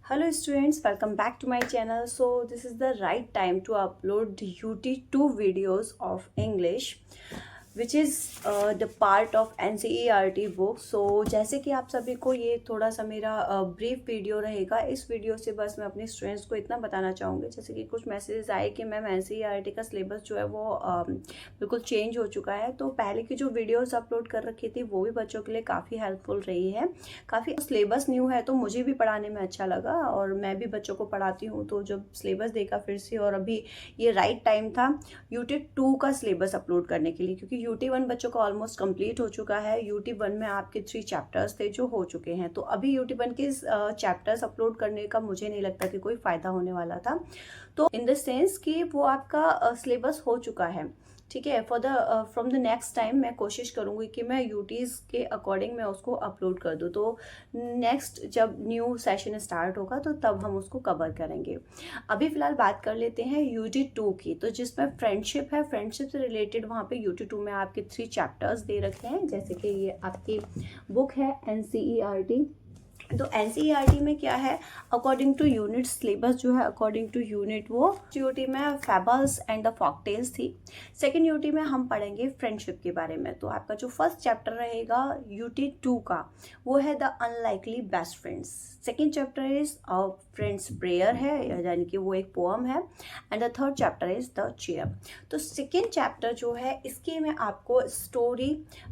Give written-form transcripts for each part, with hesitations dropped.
Hello students, welcome back to my channel. So this is the right time to upload the UT2 videos of English which is the part of NCERT book. So जैसे कि आप सभी को ये थोड़ा सा मेरा brief video रहेगा। इस वीडियो से बस मैं अपने स्टूडेंट्स को इतना बताना चाहूँगी, जैसे कि कुछ मैसेजेस आए कि मैम NCERT का सिलेबस जो है वो बिल्कुल चेंज हो चुका है। तो पहले की जो वीडियोस अपलोड कर रखी थी वो भी बच्चों के लिए काफ़ी हेल्पफुल रही है। काफ़ी सिलेबस न्यू है तो मुझे भी पढ़ाने में अच्छा लगा और मैं भी बच्चों को पढ़ाती हूँ। तो जब सिलेबस देखा फिर से, और अभी ये राइट टाइम था UT2 का सिलेबस अपलोड करने के लिए, क्योंकि UT1 बच्चों का ऑलमोस्ट कंप्लीट हो चुका है। UT1 में आपके 3 चैप्टर्स थे जो हो चुके हैं। तो अभी UT1 के चैप्टर्स अपलोड करने का मुझे नहीं लगता कि कोई फ़ायदा होने वाला था। तो इन द सेंस कि वो आपका सिलेबस हो चुका है, ठीक है। फ्रॉम द नेक्स्ट टाइम मैं कोशिश करूँगी कि मैं यूटीज़ के अकॉर्डिंग मैं उसको अपलोड कर दूँ। तो नेक्स्ट जब न्यू सेशन स्टार्ट होगा तो तब हम उसको कवर करेंगे। अभी फ़िलहाल बात कर लेते हैं UT2 की, तो जिसमें फ्रेंडशिप है। फ्रेंडशिप से रिलेटेड वहाँ पे UT2 में आपके 3 चैप्टर्स दे रखे हैं, जैसे कि ये आपकी बुक है NCERT। तो NCERT में क्या है, अकॉर्डिंग टू यूनिट सिलेबस जो है अकॉर्डिंग टू यूनिट, वो यूटी में फेबल्स एंड द फॉकटेल्स थी। सेकेंड यूटी में हम पढ़ेंगे फ्रेंडशिप के बारे में। तो आपका जो फर्स्ट चैप्टर रहेगा UT2 का वो है the unlikely best friends. Second chapter is friends prayer है, यानी कि वो एक पोअम है। And the third chapter is the chair. तो सेकेंड चैप्टर जो है इसके मैं आपको स्टोरी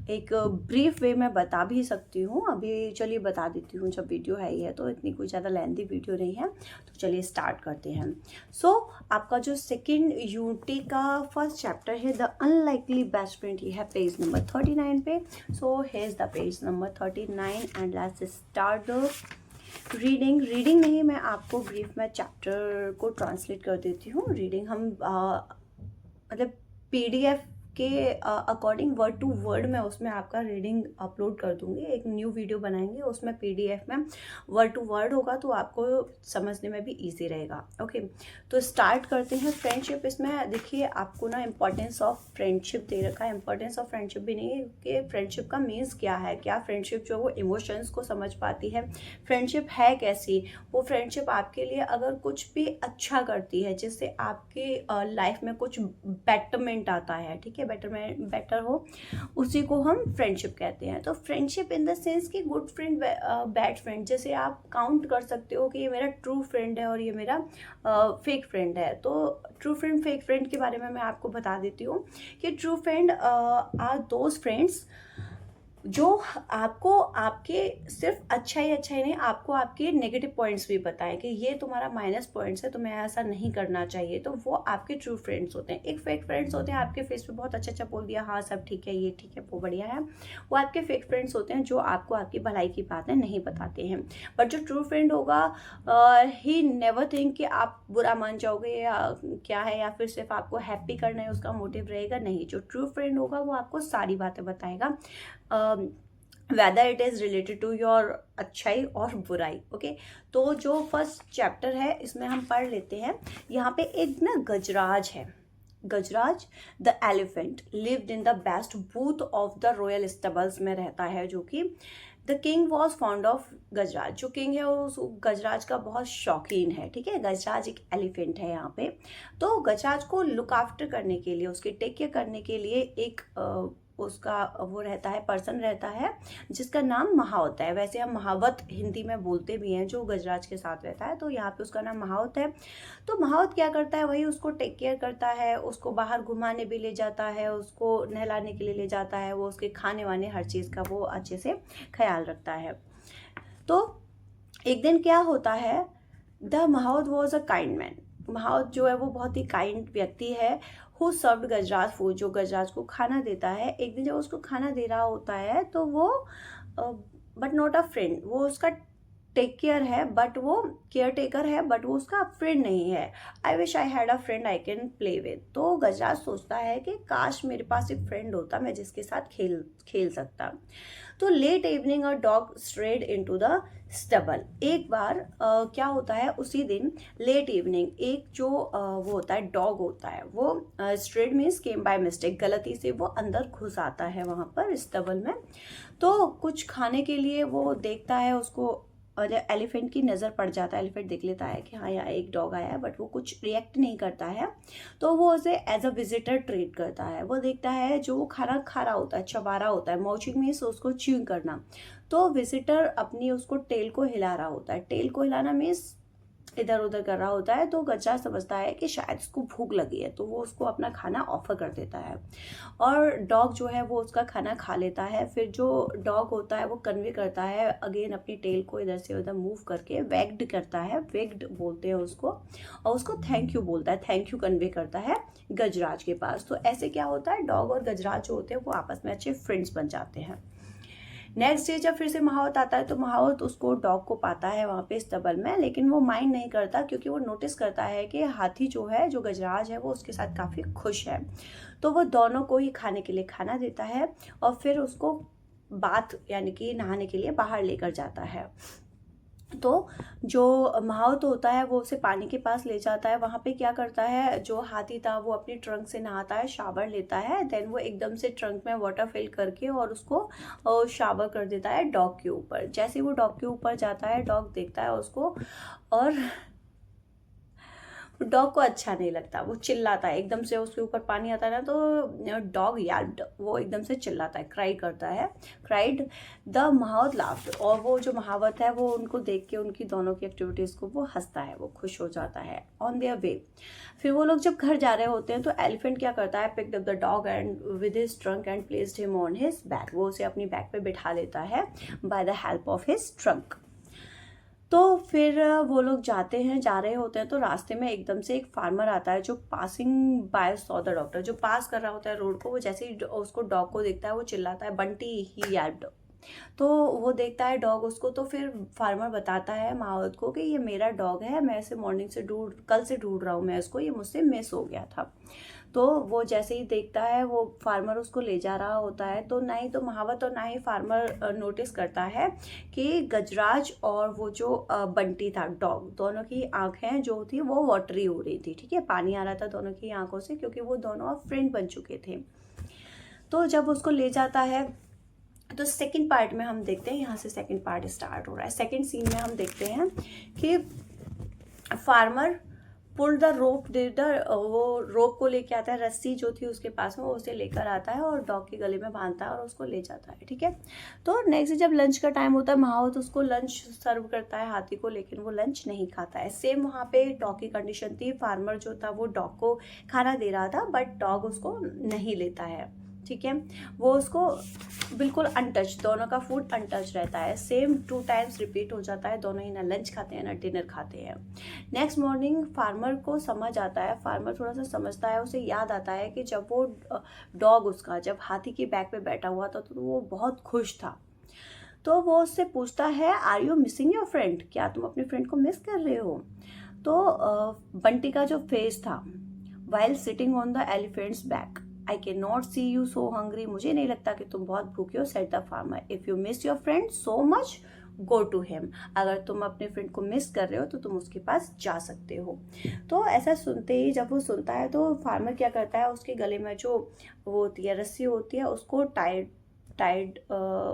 एक ब्रीफ वे में बता भी सकती हूँ। अभी चलिए बता देती हूँ, जब वीडियो है ही है तो इतनी कोई ज़्यादा लेंथी वीडियो नहीं है। तो चलिए स्टार्ट करते हैं। सो आपका जो सेकेंड यूटी का फर्स्ट चैप्टर है द अनलाइकली बेस्ट फ्रेंड, ये है पेज नंबर 39 पे। So here is the page number 39 and let's start the reading नहीं, मैं आपको ब्रीफ में चैप्टर को ट्रांसलेट कर देती हूँ। रीडिंग हम मतलब PDF के अकॉर्डिंग वर्ड टू वर्ड में उसमें आपका रीडिंग अपलोड कर दूंगी। एक न्यू वीडियो बनाएंगे उसमें PDF में वर्ड टू वर्ड होगा, तो आपको समझने में भी इजी रहेगा। ओके, तो स्टार्ट करते हैं। फ्रेंडशिप, इसमें देखिए आपको ना इम्पोर्टेंस ऑफ फ्रेंडशिप दे रखा है। इम्पोर्टेंस ऑफ फ्रेंडशिप भी नहीं है कि फ्रेंडशिप का मीन्स क्या है, क्या फ्रेंडशिप जो है वो इमोशंस को समझ पाती है, फ्रेंडशिप है कैसी, वो फ्रेंडशिप आपके लिए अगर कुछ भी अच्छा करती है, जिससे आपकी लाइफ में कुछ बेटरमेंट आता है, ठीक है, बेटर हो, उसी को हम फ्रेंडशिप कहते हैं। तो फ्रेंडशिप इन द सेंस कि गुड फ्रेंड बैड फ्रेंड, जैसे आप काउंट कर सकते हो कि ये मेरा ट्रू फ्रेंड है और ये मेरा फेक फ्रेंड है। तो ट्रू फ्रेंड फेक फ्रेंड के बारे में मैं आपको बता देती हूँ कि true friend are those friends जो आपको आपके सिर्फ अच्छा ही नहीं, आपको आपके नेगेटिव पॉइंट्स भी बताएं कि ये तुम्हारा माइनस पॉइंट्स है, तुम्हें ऐसा नहीं करना चाहिए। तो वो आपके ट्रू फ्रेंड्स होते हैं। एक फेक फ्रेंड्स होते हैं, आपके फेस पे बहुत अच्छा बोल दिया, हाँ सब ठीक है, ये ठीक है, वो बढ़िया है। वो आपके फेक फ्रेंड्स होते हैं जो आपको आपकी भलाई की बातें नहीं बताते हैं। बट जो ट्रू फ्रेंड होगा ही नेवर थिंक कि आप बुरा मान जाओगे या क्या है, या फिर सिर्फ आपको हैप्पी करना है उसका मोटिव रहेगा, नहीं। जो ट्रू फ्रेंड होगा वो आपको सारी बातें बताएगा, whether it is related to your अच्छाई और बुराई। ओके, तो जो फर्स्ट चैप्टर है इसमें हम पढ़ लेते हैं। यहाँ पे एक ना गजराज है। Gajraj the elephant lived in the best booth of the royal stables में रहता है, जो कि the king was fond of Gajraj. जो किंग है वो उस गजराज का बहुत शौकीन है, ठीक है। गजराज एक एलिफेंट है यहाँ पे। तो गजराज को लुक आफ्टर करने के लिए, उसके टेक केयर करने के लिए एक उसका वो रहता है, पर्सन रहता है जिसका नाम महावत है। वैसे हम महावत हिंदी में बोलते भी हैं जो गजराज के साथ रहता है, तो यहाँ पे उसका नाम महावत है। तो महावत क्या करता है, वही उसको टेक केयर करता है, उसको बाहर घुमाने भी ले जाता है, उसको नहलाने के लिए ले जाता है, वो उसके खाने वाने हर चीज़ का वो अच्छे से ख्याल रखता है। तो एक दिन क्या होता है, द महावत वॉज अ काइंड मैन। महावत जो है वो बहुत ही काइंड व्यक्ति है। हु सर्व्ड गजराज फूड, जो गजराज को खाना देता है। एक दिन जब उसको खाना दे रहा होता है तो वो बट नॉट अ फ्रेंड, वो उसका टेक केयर है बट वो केयर टेकर है, बट वो उसका फ्रेंड नहीं है। I wish I had a friend I can play with. तो गजराज सोचता है कि काश मेरे पास एक फ्रेंड होता, मैं जिसके साथ खेल सकता। तो late evening a dog strayed into the stubble. एक बार क्या होता है, उसी दिन लेट इवनिंग एक जो वो होता है डॉग होता है, वो strayed means came by mistake, गलती से वो अंदर घुस आता है वहाँ पर स्टबल में। तो कुछ खाने के लिए वो देखता है, उसको और एलिफेंट की नज़र पड़ जाता है, एलिफेंट देख लेता है कि हाँ यहाँ एक डॉग आया है, बट वो कुछ रिएक्ट नहीं करता है। तो वो उसे एज अ विजिटर ट्रीट करता है। वो देखता है जो वो खाना खा रहा होता है, चबा रहा होता है, मॉचिंग मीन्स उसको च्यूइंग करना। तो विजिटर अपनी उसको टेल को हिला रहा होता है। टेल को हिलाना मीन्स इधर उधर कर रहा होता है। तो गज्जा समझता है कि शायद उसको भूख लगी है, तो वो उसको अपना खाना ऑफर कर देता है और डॉग जो है वो उसका खाना खा लेता है। फिर जो डॉग होता है वो कन्वे करता है अगेन अपनी टेल को इधर से उधर मूव करके, वैग्ड करता है, वेग्ड बोलते हैं उसको, और उसको थैंक यू बोलता है, थैंक यू कन्वे करता है गजराज के पास। तो ऐसे क्या होता है, डॉग और गजराज जो होते हैं वो आपस में अच्छे फ्रेंड्स बन जाते हैं। नेक्स्ट डे जब फिर से महावत आता है तो महावत उसको डॉग को पाता है वहाँ पे स्टबल में, लेकिन वो माइंड नहीं करता क्योंकि वो नोटिस करता है कि हाथी जो है, जो गजराज है, वो उसके साथ काफ़ी खुश है। तो वो दोनों को ही खाने के लिए खाना देता है और फिर उसको बाथ यानी कि नहाने के लिए बाहर लेकर जाता है। तो जो महावत होता है वो उसे पानी के पास ले जाता है। वहाँ पे क्या करता है, जो हाथी था वो अपनी ट्रंक से नहाता है, शावर लेता है, देन वो एकदम से ट्रंक में वाटर फिल करके और उसको शावर कर देता है डॉग के ऊपर। जैसे ही वो डॉग के ऊपर जाता है, डॉग देखता है उसको और डॉग को अच्छा नहीं लगता, वो चिल्लाता है। एकदम से उसके ऊपर पानी आता है ना, तो डॉग यार्ड वो एकदम से चिल्लाता है, क्राई करता है, क्राइड। द महावत लाफ्ड, और वो जो महावत है वो उनको देख के, उनकी दोनों की एक्टिविटीज़ को वो हंसता है, वो खुश हो जाता है। ऑन देयर वे फिर वो लोग जब घर जा रहे होते हैं तो एलिफेंट क्या करता है, picked up the dog and with his trunk and placed him on his back. वो उसे अपनी बैक पे बिठा लेता है by the help of his trunk. तो फिर वो लोग जाते हैं, जा रहे होते हैं, तो रास्ते में एकदम से एक फार्मर आता है जो passing by saw the doctor, जो पास कर रहा होता है रोड को। वो जैसे ही उसको डॉग को देखता है वो चिल्लाता है, बंटी ही यार्ड। तो वो देखता है डॉग उसको, तो फिर फार्मर बताता है महावत को कि ये मेरा डॉग है, मैं इसे मॉर्निंग से कल से ढूंढ रहा हूँ मैं इसको, ये मुझसे मिस हो गया था। तो वो जैसे ही देखता है वो फार्मर उसको ले जा रहा होता है, तो ना ही तो महावत और ना ही फार्मर नोटिस करता है कि गजराज और वो जो बंटी था डॉग, दोनों की आंखें जो थी वो वाटरी हो रही थी। ठीक है, पानी आ रहा था दोनों की आंखों से क्योंकि वो दोनों अब फ्रेंड बन चुके थे। तो जब उसको ले जाता है तो सेकंड पार्ट में हम देखते हैं, यहाँ से सेकंड पार्ट स्टार्ट हो रहा है। सेकंड सीन में हम देखते हैं कि फार्मर पुल द रोप, वो रोप को लेके आता है, रस्सी जो थी उसके पास में वो उसे लेकर आता है और डॉग के गले में बांधता है और उसको ले जाता है। ठीक है, तो नेक्स्ट जब लंच का टाइम होता है, महावत उसको लंच सर्व करता है हाथी को, लेकिन वो लंच नहीं खाता है। सेम वहाँ पे डॉग की कंडीशन थी, फार्मर जो था वो डॉग को खाना दे रहा था बट डॉग उसको नहीं लेता है। ठीक है, वो उसको बिल्कुल अनटच, दोनों का फूड अनटच रहता है। सेम 2 टाइम्स रिपीट हो जाता है, दोनों ही ना लंच खाते हैं ना डिनर खाते हैं। नेक्स्ट मॉर्निंग फार्मर को समझ आता है, फार्मर थोड़ा सा समझता है, उसे याद आता है कि जब वो डॉग उसका जब हाथी की बैक पे बैठा हुआ था तो वो बहुत खुश था। तो वो उससे पूछता है, are you missing your friend, क्या तुम अपने फ्रेंड को मिस कर रहे हो? तो बंटी का जो फेस था, while sitting on the elephant's back, I can not see you so hungry, मुझे नहीं लगता कि तुम बहुत भूखे हो, said the farmer. If you miss your friend so much go to him, अगर तुम अपने फ्रेंड को मिस कर रहे हो तो तुम उसके पास जा सकते हो। तो ऐसा सुनते ही जब वो सुनता है तो फार्मर क्या करता है, उसके गले में जो वो होती है रस्सी होती है उसको टाइड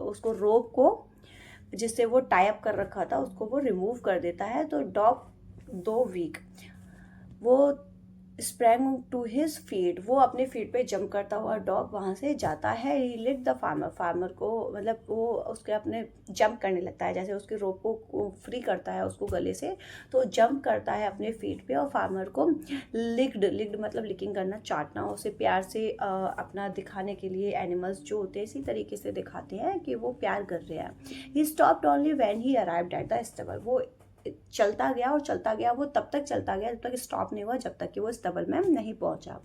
उसको रोप को जिससे वो टाई अप कर रखा था उसको वो रिमूव कर देता है। तो डॉग 2 वीक वो स्प्रैंग टू हिज फीट, वो अपने फीट पे जंप करता हुआ डॉग वहाँ से जाता है। ही लिट द फार्मर, फार्मर को मतलब वो उसके अपने जंप करने लगता है, जैसे उसके रोप को फ्री करता है उसको गले से, तो जंप करता है अपने फीट पे और फार्मर को लिक्ड मतलब लिकिंग करना, चाटना, उसे प्यार से अपना दिखाने के लिए एनिमल्स जो होते हैं इसी तरीके से दिखाते हैं कि वो प्यार कर रहे हैं। He stopped only when he arrived at the stubble, वो चलता गया और चलता गया, वो तब तक चलता गया जब तक स्टॉप नहीं हुआ, जब तक कि वो स्टबल में नहीं पहुंचा।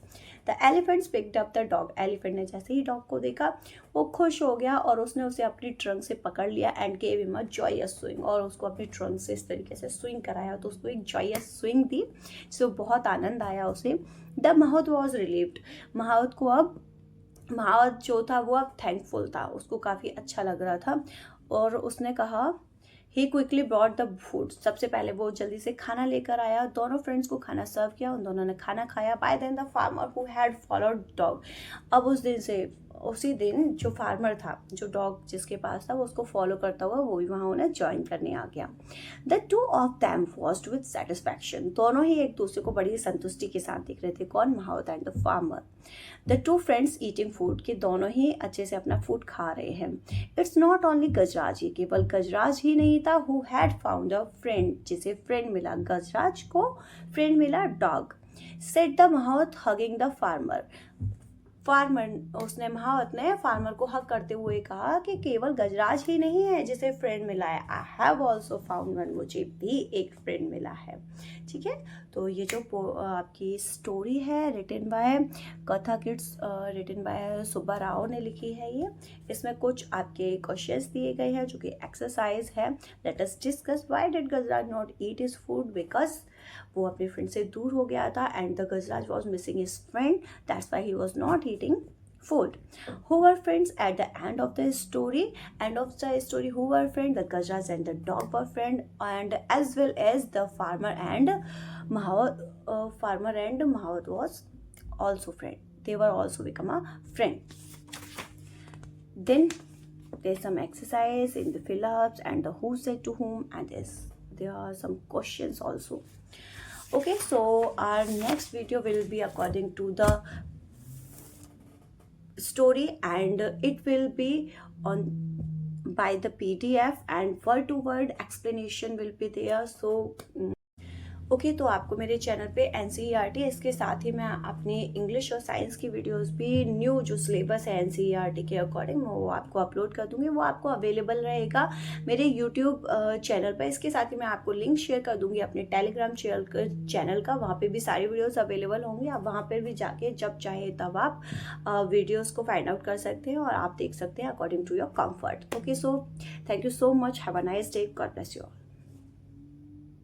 The elephants picked up the dog, elephant ने जैसे ही डॉग को देखा वो खुश हो गया और उसने उसे अपनी ट्रंक से पकड़ लिया and gave him a joyous swing, और उसको अपनी ट्रंक से इस तरीके से स्विंग कराया, तो उसको एक जॉयस स्विंग दी जिससे बहुत आनंद आया उसे। द महावत वॉज रिलीव्ड, महावत जो था वो अब थैंकफुल था, उसको काफ़ी अच्छा लग रहा था और उसने कहा, ही क्विकली ब्रॉट द फूड, सबसे पहले वो जल्दी से खाना लेकर आया, दोनों फ्रेंड्स को खाना सर्व किया, उन दोनों ने खाना खाया। By then the farmer who had followed dog, अब उस दिन से उसी दिन जो फार्मर था, जो डॉग जिसके पास था, वो उसको फॉलो करता हुआ वो भी वहाँ उन्हें ज्वाइन करने आ गया। The two of them watched with satisfaction, दोनों ही एक दूसरे को बड़ी संतुष्टि के साथ दिख रहे थे। कौन? Mahout and the farmer. The two friends eating food, कि दोनों ही अच्छे से अपना फूड खा रहे हैं। इट्स नॉट ओनली गजराज, ये केवल गजराज ही नहीं था who had found a friend, जिसे फ्रेंड मिला। गजराज को फ्रेंड मिला dog. Said the mahout hugging the farmer, महावत ने फार्मर को हक करते हुए कहा कि केवल गजराज ही नहीं है जिसे फ्रेंड मिला है, I have also found one, मुझे भी एक फ्रेंड मिला है। ठीक है, तो ये जो आपकी स्टोरी है written by Katha kids, written by Subba Rao ने लिखी है ये। इसमें कुछ आपके क्वेश्चंस दिए गए हैं जो कि एक्सरसाइज है। Let us discuss why did Gajraj not eat his food, because वो अपने फ्रेंड से दूर हो गया था and the Gajraj was missing his friend, that's why he was not eating food. Who were friends at the end of the story? End of the story, who were friends? The Gajraj and the dog were friend, and as well as the farmer and Mahawat. Farmer and Mahawat was also friend. They were also become a friend. Then there's some exercise in the fill-ups and the who said to whom, and there are some questions also. Okay, so our next video will be according to the story, and it will be on by the PDF, and word to word explanation will be there. So okay, तो आपको मेरे channel पे NCERT, इसके साथ ही मैं अपनी English और science की वीडियोस भी न्यू जो सिलेबस है NCERT के अकॉर्डिंग वो आपको अपलोड कर दूंगी। वो आपको अवेलेबल रहेगा मेरे यूट्यूब चैनल पर। इसके साथ ही मैं आपको लिंक शेयर कर दूंगी अपने टेलीग्राम चैनल का, वहाँ पे भी सारी वीडियोस अवेलेबल होंगी। आप वहाँ पर भी जाके जब चाहे तब आप वीडियोस को फाइंड आउट कर सकते हैं और आप देख सकते हैं according to your comfort. Okay, so thank you so much, have a nice day, god bless you all.